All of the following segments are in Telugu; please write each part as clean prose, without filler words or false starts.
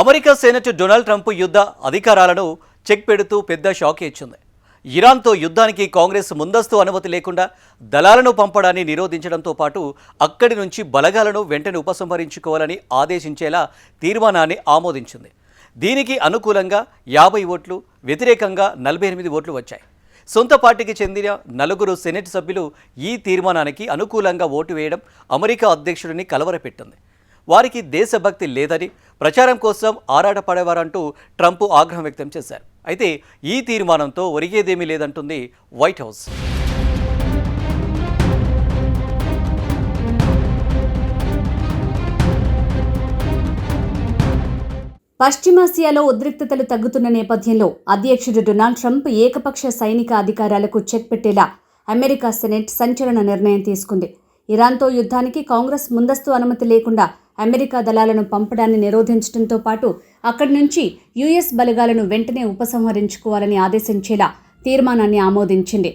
అమెరికా సెనెట్ డొనాల్డ్ ట్రంప్ యుద్ధ అధికారాలను చెక్ పెడుతూ పెద్ద షాక్ ఇచ్చింది. ఇరాన్తో యుద్ధానికి కాంగ్రెస్ ముందస్తు అనుమతి లేకుండా దళాలను పంపడాన్ని నిరోధించడంతో పాటు అక్కడి నుంచి బలగాలను వెంటనే ఉపసంహరించుకోవాలని ఆదేశించేలా తీర్మానాన్ని ఆమోదించింది. దీనికి అనుకూలంగా 50 ఓట్లు, వ్యతిరేకంగా 48 ఓట్లు వచ్చాయి. సొంత పార్టీకి చెందిన 4 సెనెట్ సభ్యులు ఈ తీర్మానానికి అనుకూలంగా ఓటు వేయడం అమెరికా అధ్యక్షుడిని కలవరపెట్టింది. వారికి దేశభక్తి లేదని, ప్రచారం కోసం ఆరాటపడేవారంటూ ట్రంప్ ఆగ్రహం వ్యక్తం చేశారు. అయితే ఈ తీర్మానంతో ఒరిగేదేమీ లేదంటుంది వైట్ హౌస్. పశ్చిమాసియాలో ఉద్రిక్తతలు తగ్గుతున్న నేపథ్యంలో అధ్యక్షుడు డొనాల్డ్ ట్రంప్ ఏకపక్ష సైనిక అధికారాలకు చెక్ పెట్టేలా అమెరికా సెనెట్ సంచలన నిర్ణయం తీసుకుంది. ఇరాన్తో యుద్ధానికి కాంగ్రెస్ ముందస్తు అనుమతి లేకుండా అమెరికా దళాలను పంపడాన్ని నిరోధించడంతో పాటు అక్కడి నుంచి యుఎస్ బలగాలను వెంటనే ఉపసంహరించుకోవాలని ఆదేశించేలా తీర్మానాన్ని ఆమోదించింది.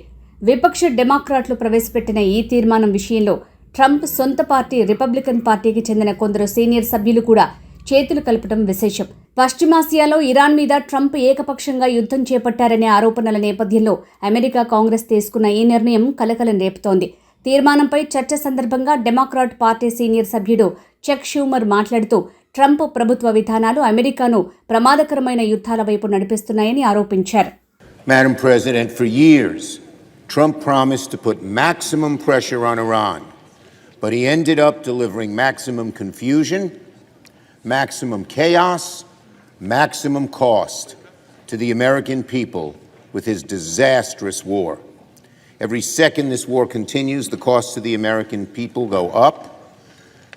విపక్ష డెమోక్రాట్లు ప్రవేశపెట్టిన ఈ తీర్మానం విషయంలో ట్రంప్ సొంత పార్టీ రిపబ్లికన్ పార్టీకి చెందిన కొందరు సీనియర్ సభ్యులు కూడా చేతులు కలపడం విశేషం. పశ్చిమాసియాలో ఇరాన్ మీద ట్రంప్ ఏకపక్షంగా యుద్ధం చేపట్టారనే ఆరోపణల నేపథ్యంలో అమెరికా కాంగ్రెస్ తీసుకున్న ఈ నిర్ణయం కలకలం రేపుతోంది. తీర్మానంపై చర్చ సందర్భంగా డెమోక్రాట్ పార్టీ సీనియర్ సభ్యుడు చెక్ షూమర్ మాట్లాడుతూ ట్రంప్ ప్రభుత్వ విధానాలు అమెరికాను ప్రమాదకరమైన యుద్ధాల వైపు నడిపిస్తున్నాయని ఆరోపించారు. Madam President, for years, Trump promised to put maximum pressure on Iran, but he ended up delivering maximum confusion, maximum chaos, maximum cost to the American people with his disastrous war. Every second this war continues, the costs to the American people go up.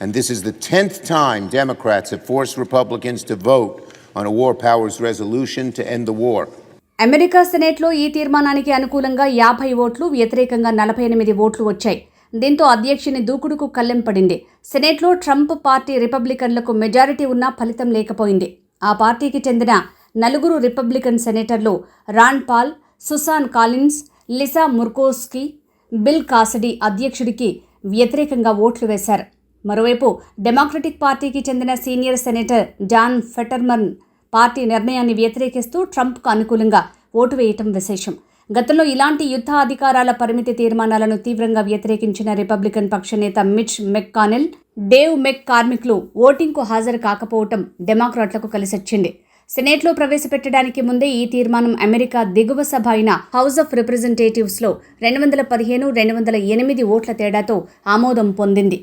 And this is the 10th time Democrats have forced Republicans to vote on a war powers resolution to end the war. America సెనేట్లో ఈ తీర్మానానికి అనుకూలంగా 50 ఓట్లు, వ్యతిరేకంగా 48 ఓట్లు వచ్చాయి. దీంతో అధ్యక్షుని దూకుడుకు కళ్ళెం పడింది. సెనేట్లో ట్రంప్ పార్టీ రిపబ్లికన్లకు మెజారిటీ ఉన్నా ఫలితం లేకపోయింది. ఆ పార్టీకి చెందిన 4 రిపబ్లికన్ సెనేటర్లు Ron Paul, Susan Collins, Lisa Murkowski, Bill Cassidy అధ్యక్షుడికి వ్యతిరేకంగా ఓట్లు వేశారు. మరోవైపు డెమోక్రటిక్ పార్టీకి చెందిన senior senator John Fetterman party నిర్ణయాన్ని వ్యతిరేకిస్తూ ట్రంప్కు అనుకూలంగా ఓటు వేయటం విశేషం. గతంలో ఇలాంటి యుద్ధ అధికారాల పరిమితి తీర్మానాలను తీవ్రంగా వ్యతిరేకించిన రిపబ్లికన్ పక్ష నేత మిచ్ మెక్కానెల్, డేవ్ మెక్ కార్మికులు ఓటింగ్కు హాజరు కాకపోవటం డెమోక్రాట్లకు కలిసొచ్చింది. సెనేట్లో ప్రవేశపెట్టడానికి ముందే ఈ తీర్మానం అమెరికా దిగువ సభ అయిన హౌస్ ఆఫ్ రిప్రజెంటేటివ్స్లో 215, 208 ఓట్ల తేడాతో ఆమోదం పొందింది.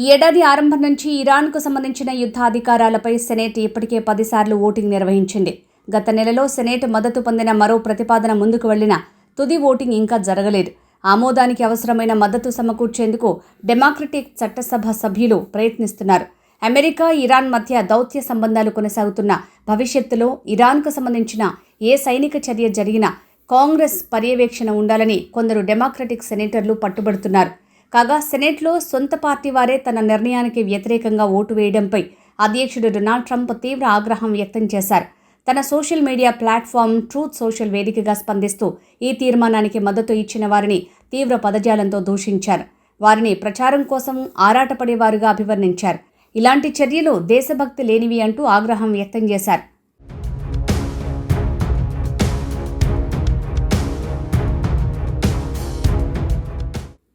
ఈ ఏడాది ఆరంభం నుంచి ఇరాన్కు సంబంధించిన యుద్ధ అధికారాలపై సెనేట్ ఇప్పటికే 10 సార్లు ఓటింగ్ నిర్వహించింది. గత నెలలో సెనేట్ మద్దతు పొందిన మరో ప్రతిపాదన ముందుకు వెళ్లిన తుది ఓటింగ్ ఇంకా జరగలేదు. ఆమోదానికి అవసరమైన మద్దతు సమకూర్చేందుకు డెమోక్రటిక్ చట్టసభ సభ్యులు ప్రయత్నిస్తున్నారు. అమెరికా, ఇరాన్ మధ్య దౌత్య సంబంధాలు కొనసాగుతున్న భవిష్యత్తులో ఇరాన్కు సంబంధించిన ఏ సైనిక చర్య జరిగినా కాంగ్రెస్ పర్యవేక్షణ ఉండాలని కొందరు డెమోక్రటిక్ సెనేటర్లు పట్టుబడుతున్నారు. కాగా సెనేట్లో సొంత పార్టీ వారే తన నిర్ణయానికి వ్యతిరేకంగా ఓటు వేయడంపై అధ్యక్షుడు డొనాల్డ్ ట్రంప్ తీవ్ర ఆగ్రహం వ్యక్తం చేశారు. తన social media platform truth social వేదికగా స్పందిస్తూ ఈ తీర్మానానికి మద్దతు ఇచ్చిన వారిని తీవ్ర పదజాలంతో దూషించారు. వారిని ప్రచారం కోసం ఆరాటపడేవారుగా అభివర్ణించారు. ఇలాంటి చర్యలు దేశభక్తి లేనివి అంటూ ఆగ్రహం వ్యక్తం చేశారు.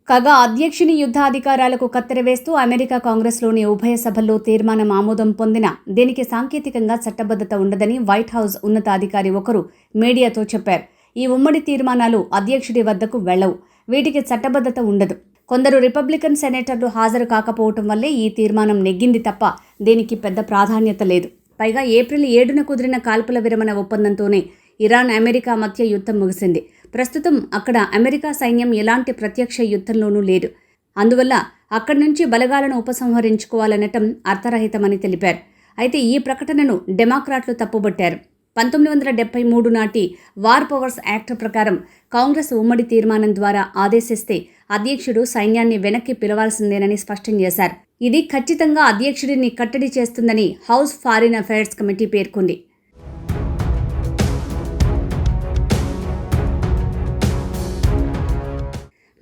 కాగా అధ్యక్షుని యుద్ధ అధికారాలకు కత్తెర వేస్తూ అమెరికా కాంగ్రెస్లోని ఉభయ సభల్లో తీర్మానం ఆమోదం పొందిన దీనికి సాంకేతికంగా చట్టబద్ధత ఉండదని వైట్ హౌస్ ఉన్నతాధికారి ఒకరు మీడియాతో చెప్పారు. ఈ ఉమ్మడి తీర్మానాలు అధ్యక్షుడి వద్దకు వెళ్లవు, వీటికి చట్టబద్ధత ఉండదు. కొందరు రిపబ్లికన్ సెనేటర్లు హాజరు కాకపోవటం వల్లే ఈ తీర్మానం నెగ్గింది తప్ప దీనికి పెద్ద ప్రాధాన్యత లేదు. పైగా ఏప్రిల్ 7న కుదిరిన కాల్పుల విరమణ ఒప్పందంతోనే ఇరాన్, అమెరికా మధ్య యుద్ధం ముగిసింది. ప్రస్తుతం అక్కడ అమెరికా సైన్యం ఎలాంటి ప్రత్యక్ష యుద్ధంలోనూ లేదు. అందువల్ల అక్కడి నుంచి బలగాలను ఉపసంహరించుకోవాలనటం అర్థరహితమని తెలిపారు. అయితే ఈ ప్రకటనను డెమోక్రాట్లు తప్పుబట్టారు. 1973 నాటి వార్ పవర్స్ యాక్ట్ ప్రకారం కాంగ్రెస్ ఉమ్మడి తీర్మానం ద్వారా ఆదేశిస్తే అధ్యక్షుడు సైన్యాన్ని వెనక్కి పిలవాల్సిందేనని స్పష్టం చేశారు. ఇది ఖచ్చితంగా అధ్యక్షుడిని కట్టడి చేస్తుందని హౌస్ ఫారిన్ అఫైర్స్ కమిటీ పేర్కొంది.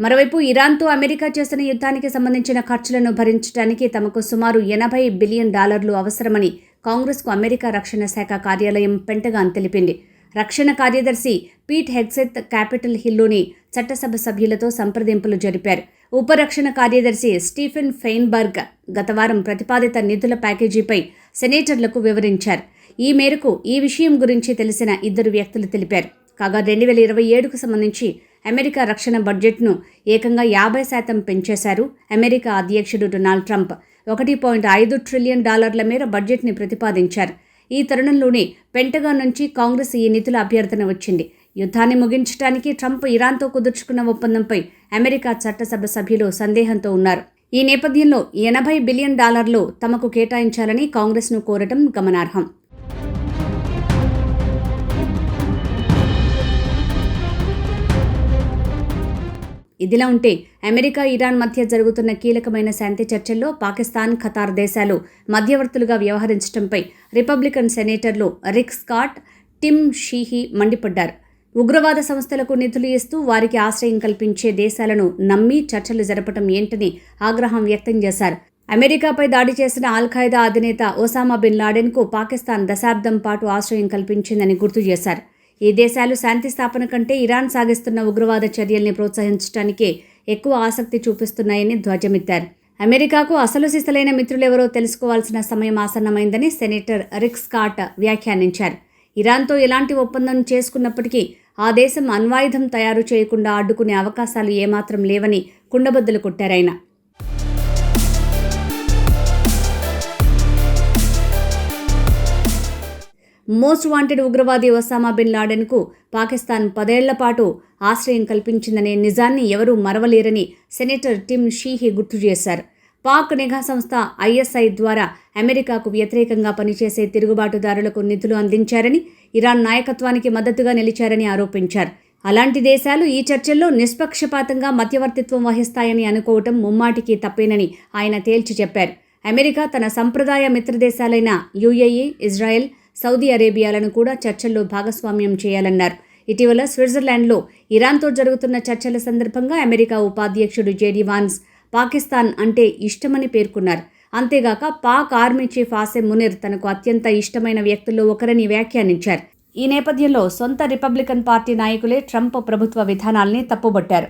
మరోవైపు ఇరాన్తో అమెరికా చేసిన యుద్ధానికి సంబంధించిన ఖర్చులను భరించడానికి తమకు సుమారు $80 బిలియన్ అవసరమని కాంగ్రెస్కు అమెరికా రక్షణ శాఖ కార్యాలయం పెంటగాన్ తెలిపింది. రక్షణ కార్యదర్శి పీట్ హెగ్సెత్ క్యాపిటల్ హిల్లోని చట్టసభ సభ్యులతో సంప్రదింపులు జరిపారు. ఉపరక్షణ కార్యదర్శి స్టీఫెన్ ఫెయిన్బర్గ్ గత వారం ప్రతిపాదిత నిధుల ప్యాకేజీపై సెనేటర్లకు వివరించారు. ఈ మేరకు ఈ విషయం గురించి తెలిసిన ఇద్దరు వ్యక్తులు తెలిపారు. కాగా 2027కు సంబంధించి అమెరికా రక్షణ బడ్జెట్ను ఏకంగా 50% పెంచేశారు. అమెరికా అధ్యక్షుడు డొనాల్డ్ ట్రంప్ $1.5 ట్రిలియన్ మేర బడ్జెట్ని ప్రతిపాదించారు. ఈ తరుణంలోనే పెంటగాన్ నుంచి కాంగ్రెస్ ఈ నిధుల అభ్యర్థన వచ్చింది. యుద్ధాన్ని ముగించడానికి ట్రంప్ ఇరాన్తో కుదుర్చుకున్న ఒప్పందంపై అమెరికా చట్టసభ సభ్యులు సందేహంతో ఉన్నారు. ఈ నేపథ్యంలో $80 బిలియన్ తమకు కేటాయించాలని కాంగ్రెస్ను కోరటం గమనార్హం. ఇదిలా ఉంటే అమెరికా ఇరాన్ మధ్య జరుగుతున్న కీలకమైన శాంతి చర్చల్లో పాకిస్తాన్, ఖతార్ దేశాలు మధ్యవర్తులుగా వ్యవహరించడంపై రిపబ్లికన్ సెనేటర్లు రిక్ స్కాట్, టిమ్ షీహీ మండిపడ్డారు. ఉగ్రవాద సంస్థలకు నిధులు ఇస్తూ వారికి ఆశ్రయం కల్పించే దేశాలను నమ్మి చర్చలు జరపడం ఏంటని ఆగ్రహం వ్యక్తం చేశారు. అమెరికాపై దాడి చేసిన అల్-ఖైదా అధినేత ఒసామా బిన్ లాడెన్కు పాకిస్తాన్ దశాబ్దం పాటు ఆశ్రయం కల్పించిందని గుర్తు చేశారు. ఈ దేశాలు శాంతి స్థాపన కంటే ఇరాన్ సాగిస్తున్న ఉగ్రవాద చర్యల్ని ప్రోత్సహించడానికే ఎక్కువ ఆసక్తి చూపిస్తున్నాయని ధ్వజమెత్తారు. అమెరికాకు అసలు సిసలైన మిత్రులెవరో తెలుసుకోవాల్సిన సమయం ఆసన్నమైందని సెనేటర్ రిక్ స్కాట్ వ్యాఖ్యానించారు. ఇరాన్తో ఎలాంటి ఒప్పందం చేసుకున్నప్పటికీ ఆ దేశం అణ్వాయుధం తయారు చేయకుండా అడ్డుకునే అవకాశాలు ఏమాత్రం లేవని కుండబద్దలు కొట్టారాయన. మోస్ట్ వాంటెడ్ ఉగ్రవాది ఒసామా బిన్ లాడెన్కు పాకిస్తాన్ 10 ఏళ్ల పాటు ఆశ్రయం కల్పించిందనే నిజాన్ని ఎవరూ మరవలేరని సెనేటర్ టిమ్ షీహీ గుర్తు చేశారు. పాక్ నిఘా సంస్థ ISI ద్వారా అమెరికాకు వ్యతిరేకంగా పనిచేసే తిరుగుబాటుదారులకు నిధులు అందించారని, ఇరాన్ నాయకత్వానికి మద్దతుగా నిలిచారని ఆరోపించారు. అలాంటి దేశాలు ఈ చర్చల్లో నిష్పక్షపాతంగా మధ్యవర్తిత్వం వహిస్తాయని అనుకోవటం ముమ్మాటికి తప్పేనని ఆయన తేల్చి చెప్పారు. అమెరికా తన సంప్రదాయ మిత్రదేశాలైన UAE, ఇజ్రాయెల్, సౌదీ అరేబియాలను కూడా చర్చల్లో భాగస్వామ్యం చేయాలన్నారు. ఇటీవల స్విట్జర్లాండ్లో ఇరాన్తో జరుగుతున్న చర్చల సందర్భంగా అమెరికా ఉపాధ్యక్షుడు JD వాన్స్ పాకిస్తాన్ అంటే ఇష్టమని పేర్కొన్నారు. అంతేగాక పాక్ ఆర్మీ చీఫ్ ఆసిమ్ మునీర్ తనకు అత్యంత ఇష్టమైన వ్యక్తుల్లో ఒకరని వ్యాఖ్యానించారు. ఈ నేపథ్యంలో సొంత రిపబ్లికన్ పార్టీ నాయకులే ట్రంప్ ప్రభుత్వ విధానాల్ని తప్పుబట్టారు.